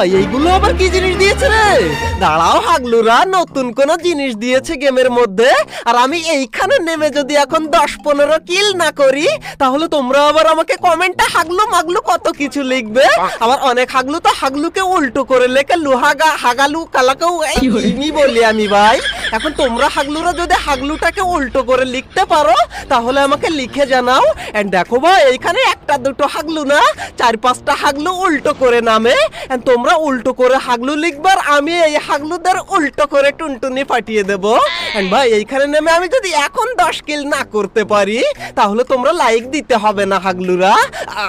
ভাই এইগুলো আবার কি জিনিস দিয়েছে রে? দাঁড়াও হাগলুরা, নতুন কোন জিনিস দিয়েছে গেমের মধ্যে। আর আমি এইখানে নেমে যদি এখন 10-15 কিল না করি, তাহলে তোমরা আবার আমাকে কমেন্টে হাগলু মাগলু কত কিছু লিখবে। আবার অনেক হাগলু তো হাগলুকে উল্টো করে লেখে লুহাগা হাগালু কালাকেও এই বলি আমি ভাই। এখন তোমরা হাগলুরা যদি হাগলুটাকে উল্টো করে লিখতে পারো তাহলে আমাকে লিখে জানাও। এন্ড দেখো ভাই এইখানে একটা দুটো হাগলু না, 4-5টা হাগলু উল্টো করে নামে। এন্ড তোমরা উল্টো করে হাগলু লিখবার, আমি এই হাগলুদের উল্টো করে টুনটুনি পাঠিয়ে দেব। এন্ড ভাই এইখানে নেমে আমি যদি এখন 10 কিল না করতে পারি তাহলে তোমরা লাইক দিতে হবে না হাগলুরা।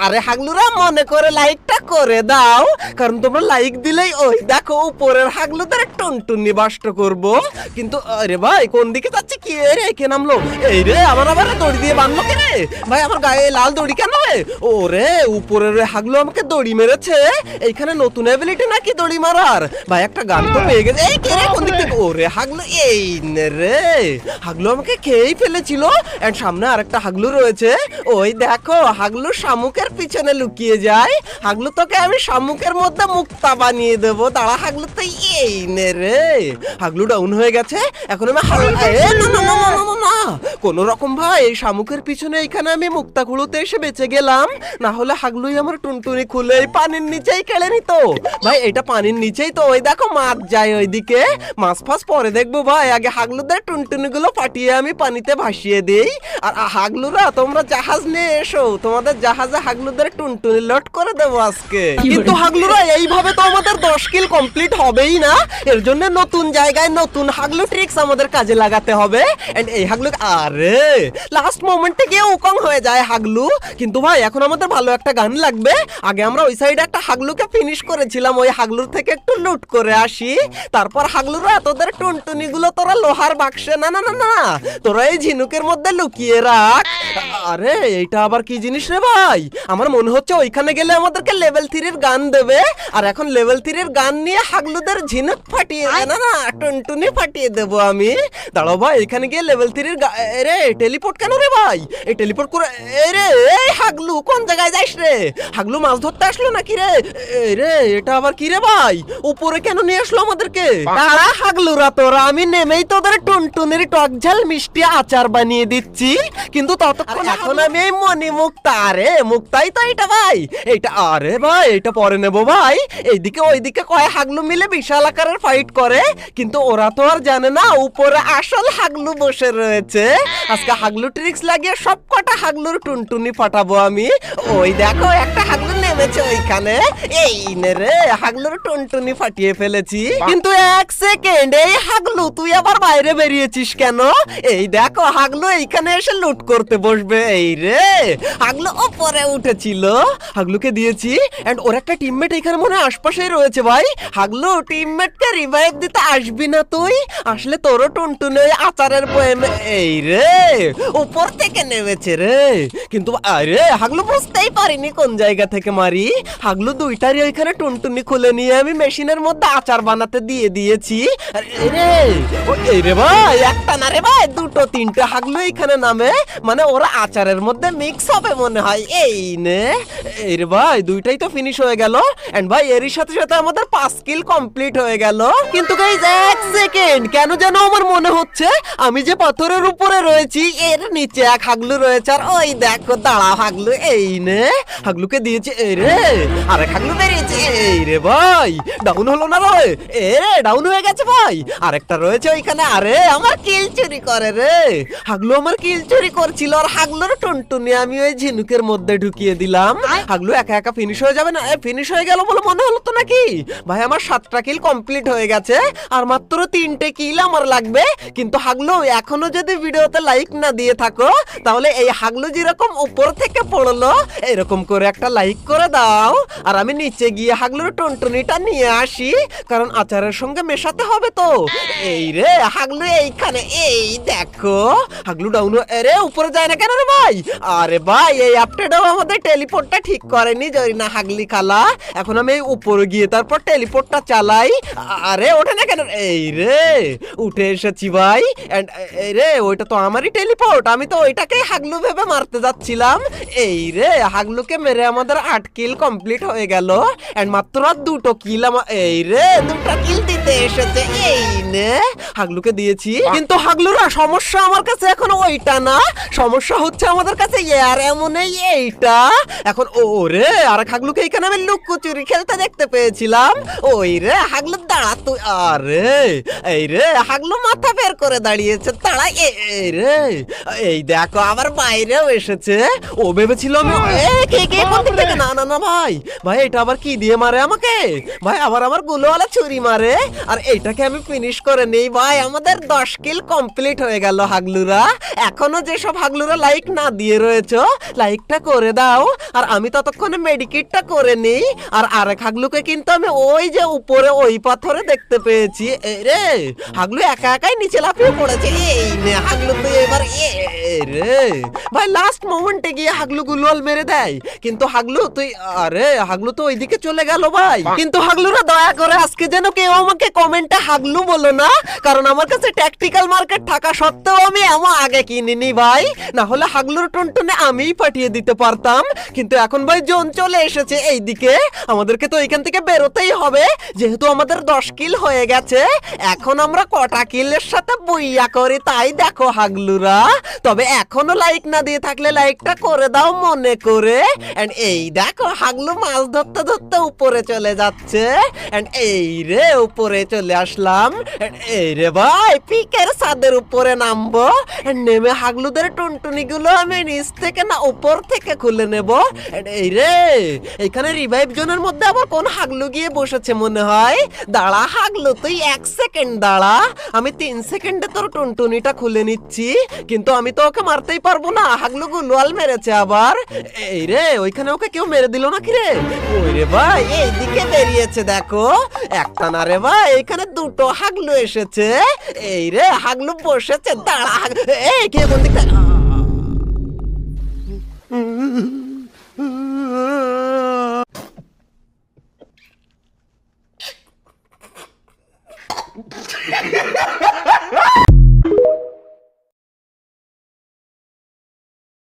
আরে হাগলুরা মনে করে লাইকটা করে দাও, কারণ তোমরা লাইক দিলেই ওই দেখো উপরের হাগলুদের টুনটুনি বাষ্ট করব। কিন্তু আরে ভাই কোন দিকে যাচ্ছে? কি রে কে নামলো? এই রে আমার আবার দড়ি দিয়ে বাঁধলো কে রে ভাই? আমার গায়ে লাল দড়ি কেন রে? ওরে উপরের হাগলু আমাকে দড়ি মেরেছে। এইখানে নতুন এবিলিটি নাকি দড়ি মারার? ভাই একটা গান তো পেয়ে গেছে। এই কে রে কোন দিক থেকে? ওরে হাগলু এই নে রে, হাগলু আমাকে খেয়েই ফেলেছিল। এন্ড সামনে আরেকটা হাগলু রয়েছে, ওই দেখো হাগলু শামুকের পিছনে লুকিয়ে যায়। হাগলু তোকে আমি শামুকের মধ্যে মুক্তা বানিয়ে দেব। দাঁড়া হাগলু তো এই নে রে। হাগলু ডাউন হয়ে গেছে। এখন আমি কোন রকম ভাই এই শামুকের পিছনে এইখানে আমি মুক্তা খুঁড়োতে এসে বেঁচে গেলাম, না হলে হাগলুই আমার টুনটুনি খুলে এই পানির নিচেই কেড়ে নিত। ভাই এটা পানির নিচেই তো, ওই দেখো মাছ যায় ওইদিকে। মাছ ফাছ পরে দেখবো ভাই, আগে হাগলুদের টুনটুনি গুলো পাঠিয়ে আমি পানিতে ভাসিয়ে দেই। আর হাগলুরা তোমরা জাহাজ নিয়ে এসো, তোমাদের জাহাজে হাগলুদের টুনটুনি লোড করে দেবো আজকে। কিন্তু হাগলুরা এইভাবে তো আমাদের 10 কিল কমপ্লিট হবেই না, এর জন্য নতুন জায়গায় নতুন হাগলু ট্রিক্স আমাদের কাজে লাগাতে হবে। এন্ড এই হাগলু আরে লাস্ট মোমেন্টে গিয়ে উকং হয়ে যায় হাগলু। কিন্তু ভাই এখন আমাদের ভালো একটা গান লাগবে। আগে আমরা ওই সাইডে একটা হাগলুকে ফিনিশ করেছিলাম, ওই হাগলুর থেকে একটু লুট করে আসি। তারপর হাগলুরা তোদের টুনটুনি গুলো তোরা লোহার বাক্সে না না না না তোরা এই ঝিনুকের মধ্যে লুকিয়ে রাখ। আরে এইটা আবার কি জিনিস রে ভাই? আমার মনে হচ্ছে ওইখানে গেলে আমাদেরকে লেভেল 3 গান দেবে। আর এখন লেভেল 3 গান নিয়ে হাগলুদের ঝিনুক ফাটিয়ে না না টুনটুনি ফাটিয়ে দেবো আমি। দাঁড়াও ভাই এখানে গিয়ে লেভেল 3 রে টেলিপোর্ট কেন রে ভাই? এই টেলিপোর্ট করে রে এই হাগলু কোন জায়গায় যাইস রে? হাগলু মাছ ধরতে আসলো নাকি রে? রে এটা আবার কি রে ভাই? উপরে কেন নিয়ে আসলো আমাদেরকে? তারা হাগলুরা তোরা, আমি নেমেই তোদের টুনটুনির টক ঝাল মিষ্টি আচার বানিয়ে দিচ্ছি। কিন্তু ততক্ষণ এখন আমি এই মনি মুক্তা, আরে মুক্তাই তো এটা ভাই। এইটা আরে ভাই এটা পরে নেবো ভাই। এইদিকে ওইদিকে কয় হাগলু মিলে বিশাল আকারের ফাইট করে, কিন্তু ওরা তো আর জানে না উপরে আসল হাগলু বসে রয়েছে। আজকে হাগলু ট্রিক্স লাগিয়ে সব কটা হাগলুর টুনটুনি ফাটাবো আমি। ওই দেখো একটা হাগলু নেমেছে ওইখানে, এই নে রে হাগলুর টুনটুনি ফাটিয়ে ফেলেছি। কিন্তু এক সেকেন্ড, এই হাগলু তুই আবার বাইরে বেরিয়েছিস কেন? এই দেখো হাগলু এইখানে এসে লুট করতে বসবে। এই রে হাগলু উপরে উঠেছিল, হাগলুকে দিয়েছি। এন্ড ওর একটা টিমমেট এখানে মনে হয় আশপাশেই রয়েছে ভাই। হাগলু টিমমেটকে রিভাইভ দিতে আসবি না তুই? আসলে তোরও টুনটুনি ওই আচারের বয়ামে। এই রে উপর থেকে নেমেছে রে। কিন্তু আরে হাগলু বুঝতেই পারিনি কোন জায়গা থেকে মারি। হাগলু দুইটারই ওইখানে টুনটুনি খুলে নিয়ে আমি মেশিনের মধ্যে আচার বানাতে দিয়ে দিয়েছি। এই রে ভাই একটা না রে ভাই, দুটো তিনটে হাগলু এইখানে নামে, মানে ওরা আচারের মধ্যে মিক্স হবে মনে হয়। এই নে এই রে ভাই দুইটাই তো ফিনিশ হয়ে গেল। এন্ড ভাই এরই সাথে সাথে আমাদের 5 কিল কমপ্লিট হয়ে গেল। কিন্তু গাইস এক সেকেন্ড, কেন যেন আমার মনে হচ্ছে আমি যে পাথরের উপরে রয়েছি এর নিচে এক হাগলু রয়েছে। আর ওই দেখো দাঁড়া হাগলু, এই নে হাগলুকে দিয়েছে। এই রে আরেক হাগলু বেরিয়েছে। এই রে ভাই ডাউন হলো না রে? এ রে ডাউন হয়ে গেছে ভাই। আরেকটা রয়েছে ওইখানে। আরে আমার কিল চুরি করে রে হাগলু, আমার কিল চুরি করছিল। আর হাগলুর টুনটুনি আমি ওই ঝিনুকের মধ্যে ঢুকিয়ে দিলাম। হাগলু একা একা ফিনিশ হয়ে যাবে না? ফিনিশ হয়ে গেল বলে মনে হলো তো নাকি ভাই? আমার 7টা কিল কমপ্লিট হয়ে গেছে, আর মাত্র 3টে কিল আমার লাগবে। কিন্তু হাগলু এখনো যদি ভিডিওতে লাইক না দিয়ে থাকো তাহলে এই হাগলু যেরকম উপর থেকে পড়লো এরকম করে একটা লাইক করে দাও। আর আমি নিচে গিয়ে হাগলুর টুনটুনিটা নিয়ে আসি, কারণ আচারের সঙ্গে মেশাতে হবে তো। এই রে হাগলু এইখানে, এই দেখো হাগলু ডাউন। আরে উপরে যায় না কেন রে ভাই? আরে ভাই এই আপডেটও আমাদের টেলিপোর্টটা ঠিক করেনি জরিনা হাগলি খালা। এখন আমি উপরে গিয়ে তার তারপর টেলিপোর্টটা চালাই। আরে ওঠে না কেন? এই রে উঠে এসেছি ভাই। এই রে ওইটা তো আমারই টেলিপোর্ট, আমি তো ওইটাকে হাগলু ভেবে মারতে যাচ্ছিলাম। এই রে হাগলুকে মেরে আমাদের 8 কিল কমপ্লিট হয়ে গেল। এন্ড মাত্র আর 2টো কিল এই রে 2টা কিল দিতে এসেছে। এই নে হাগলুকে দিয়েছি, কিন্তু হাগলুরা সমস্যা আমার কাছে এখন ওইটা না, সমস্যা হচ্ছে আমাদের কাছে আর এমন এইটা। এখন ওরে আরেক হাগলুকে এখানে আমি লুকোচুরি খেলতে দেখতে পেয়েছিলাম। ওই রে হাগলু দাঁড়া তুই। আরে এই রে হাগলু মাথা বের করে দাঁড়িয়েছে, দাঁড়া। এই রে এই দেখো আবার বাইরেও এসেছে। ও ভেবেছিল আমি কে কোন দিক থেকে। না না না ভাই ভাই এটা আবার কি দিয়ে মারে আমাকে ভাই? আবার আমার গুলোওয়ালা ছুরি মারে। আর এইটাকে আমি ফিনিশ করে নেই ভাই। আমাদের 10 কিল কমপ্লিট হয়ে গেল হাগলুরা। এখনো যেসব হাগলুরা লাইক না দিয়ে রয়েছে লাইকটা করে দাও। আর আমি ততক্ষণে মেডিকেটটা করে নেই। আর আরেক হাগলুকে কিন্তু আমি ওই যে উপরে ওই পাথরে দেখতে পেয়েছি। এই রে হাগলু একা একাই নিচে লাফিয়ে পড়েছে। এই নে হাগলু তুই এবার রে ভাই লাস্ট মোমেন্টে গিয়ে হাগলু গুলোয়াল মেরে দেয়। কিন্তু হাগলু তুই আরে হাগলু তো ওইদিকে চলে গেল ভাই। কিন্তু হাগলুরা দয়া করে আজকে যেন কেউ আমাকে কমেন্টে হাগলু বলো না, কারণ আমার কাছে ট্যাকটিক্যাল মার্কেট থাকা সত্ত্বেও আমি এমন আগে কিনিনি ভাই। না হলে হাগলুর টুনটুনে আমিই পাঠিয়ে দিতে পারতাম। কিন্তু এখন ভাই জোন চলে এসেছে এইদিকে, আমাদেরকে তো এখান থেকে বেরোতেই হবে। যেহেতু আমাদের 10 কিল হয়ে গেছে, এখন আমরা কটা কিলের সাথে বইয়া করি তাই দেখো হাগলুরা। তবে এখনো লাইক না দিয়ে থাকলে লাইকটা করে দাও মনে করে। এন্ড এই দেখো হাগলু মাছ ধরতে ধরতে উপরে চলে যাচ্ছে। এন্ড এই রে উপরে চলে আসলাম। এই রে ভাই পিকের ছাদের উপরে নামবো। নেমে হাগলুদের টুনটুনি গুলো আমি নিচ থেকে না উপর থেকে খুলে নেব। এই রে এখানে রিভাইভ জোনের মধ্যে আবার কোন হাগলু গিয়ে বসেছে মনে হয়। দাঁড়া হাগলু তুই 1 সেকেন্ড দাঁড়া, আমি 3 সেকেন্ডে তোর টুনটুনিটা খুলে নিচ্ছি। কিন্তু আমি তো ওকে মারতেই পারবো না, হাগলু গুলোয়াল মেরেছে আবার। এই রে ওইখানে ওকে কেউ মেরে দিল নাকি রে? ওই রে ভাই এইদিকে বেরিয়েছে দেখো। একটা না রে ভাই এখানে 2টো হাগলু এসেছে। এই রে হাগলু বসেছে, দাঁড়া এই কে কোন দিকটা।